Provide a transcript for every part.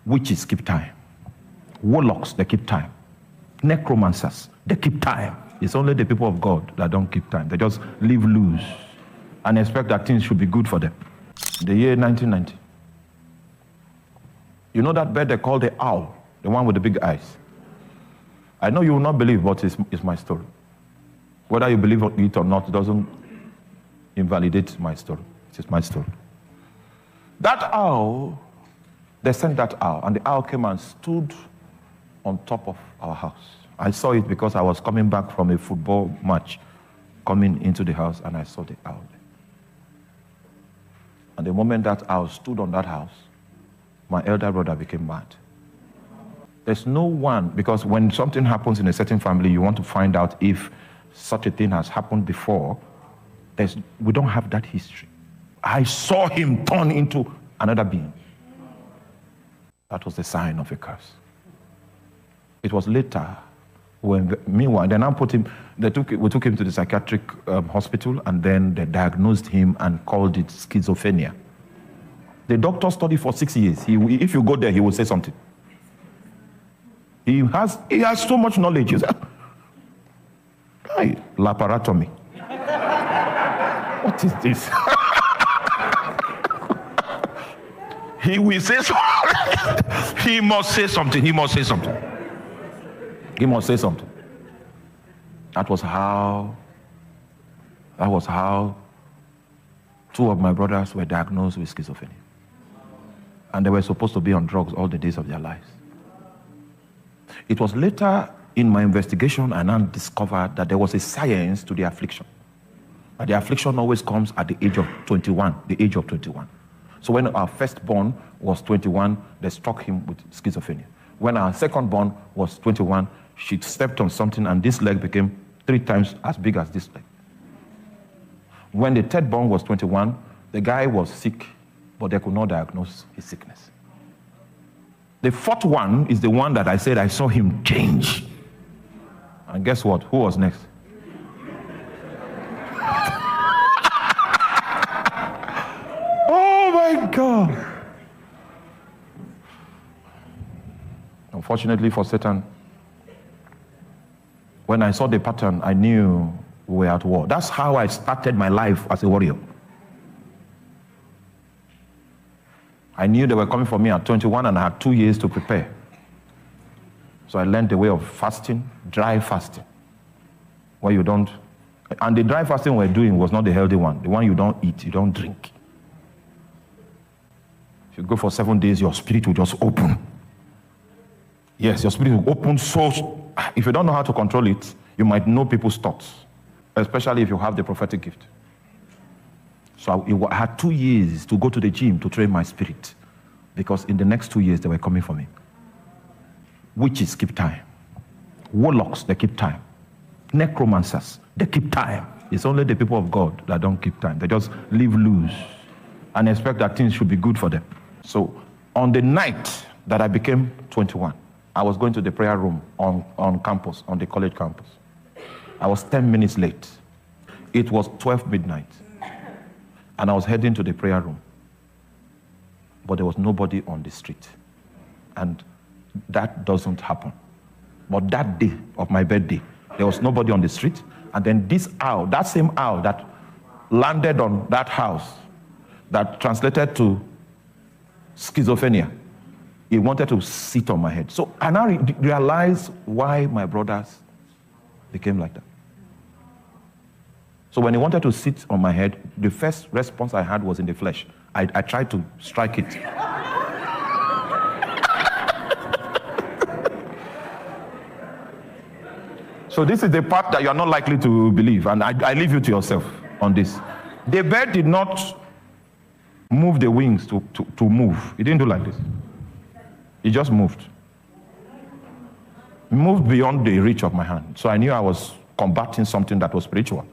Witches keep time. Warlocks, they keep time. Necromancers, they keep time. It's only the people of God that don't keep time. They just live loose and expect that things should be good for them. The year 1990. You know that bird they call the owl, the one with the big eyes? I know you will not believe, but it's my story. Whether you believe it or not doesn't invalidate my story. It is my story. That owl, they sent that owl, and the owl came and stood on top of our house. I saw it because I was coming back from a football match, coming into the house, and I saw the owl there. And the moment that owl stood on that house, my elder brother became mad. There's no one, because when something happens in a certain family, you want to find out if such a thing has happened before. We don't have that history. I saw him turn into another being. That was the sign of a curse. It was later when, meanwhile, they now put him, we took him to the psychiatric hospital, and then they diagnosed him and called it schizophrenia. The doctor studied for 6 years. If you go there, he will say something. He has so much knowledge. He said, laparotomy. What is this? He will say something. He must say something. He must say something. He must say something. That was how two of my brothers were diagnosed with schizophrenia. And they were supposed to be on drugs all the days of their lives. It was later in my investigation I now discovered that there was a science to the affliction. And the affliction always comes at the age of 21, the age of 21. So when our firstborn was 21, they struck him with schizophrenia. When our secondborn was 21, she stepped on something and this leg became 3 times as big as this leg. When the thirdborn was 21, the guy was sick, but they could not diagnose his sickness. The fourth one is the one that I said I saw him change. And guess what? Who was next? Oh my God. Unfortunately for Satan, when I saw the pattern, I knew we were at war. That's how I started my life as a warrior. I knew they were coming for me at 21 and I had 2 years to prepare. So I learned the way of fasting, dry fasting, where you don't, and the dry fasting we're doing was not the healthy one, the one you don't eat, you don't drink. If you go for 7 days, your spirit will just open. Yes, your spirit will open so, if you don't know how to control it, you might know people's thoughts, especially if you have the prophetic gift. So I had 2 years to go to the gym to train my spirit, because in the next 2 years they were coming for me. Witches keep time. Warlocks, they keep time. Necromancers, they keep time. It's only the people of God that don't keep time. They just live loose and expect that things should be good for them. So on the night that I became 21, I was going to the prayer room on campus, on the college campus. I was 10 minutes late. It was 12 midnight. And I was heading to the prayer room. But there was nobody on the street. And that doesn't happen. But that day of my birthday, there was nobody on the street. And then this owl, that same owl that landed on that house, that translated to schizophrenia, it wanted to sit on my head. So I now realized why my brothers became like that. So when he wanted to sit on my head, the first response I had was in the flesh. I tried to strike it. So this is the part that you are not likely to believe, and I leave you to yourself on this. The bird did not move the wings to move. It didn't do like this. It just moved. It moved beyond the reach of my hand. So I knew I was combating something that was spiritual.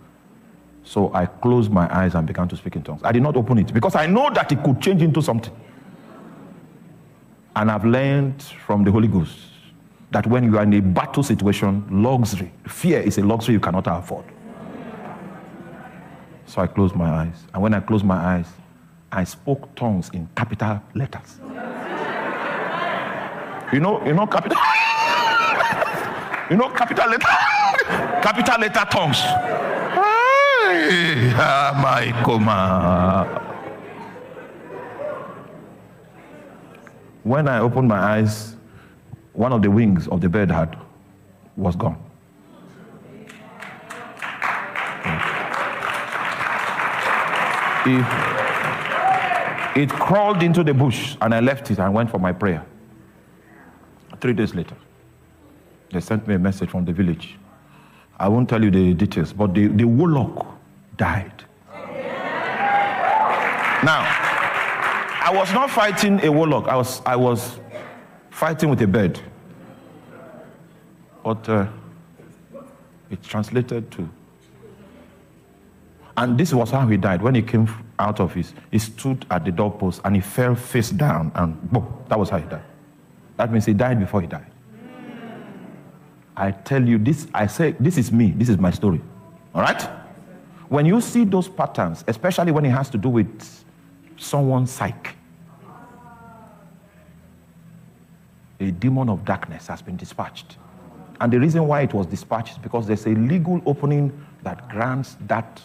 So I closed my eyes and began to speak in tongues. I did not open it because I know that it could change into something. And I've learned from the Holy Ghost that when you are in a battle situation, luxury, fear is a luxury you cannot afford. So I closed my eyes. And when I closed my eyes, I spoke tongues in capital letters. You know capital. You know capital letter tongues. Hey, my coma. When I opened my eyes, one of the wings of the bird was gone. It crawled into the bush, and I left it and went for my prayer. 3 days later, they sent me a message from the village. I won't tell you the details, but the warlock died. Now, I was not fighting a warlock. I was fighting with a bird. But it translated to. And this was how he died. When he came out of he stood at the doorpost and he fell face down, and boom, that was how he died. That means he died before he died. I tell you this, I say, this is me, this is my story. All right? When you see those patterns, especially when it has to do with someone's psyche, a demon of darkness has been dispatched. And the reason why it was dispatched is because there's a legal opening that grants that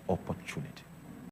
opportunity.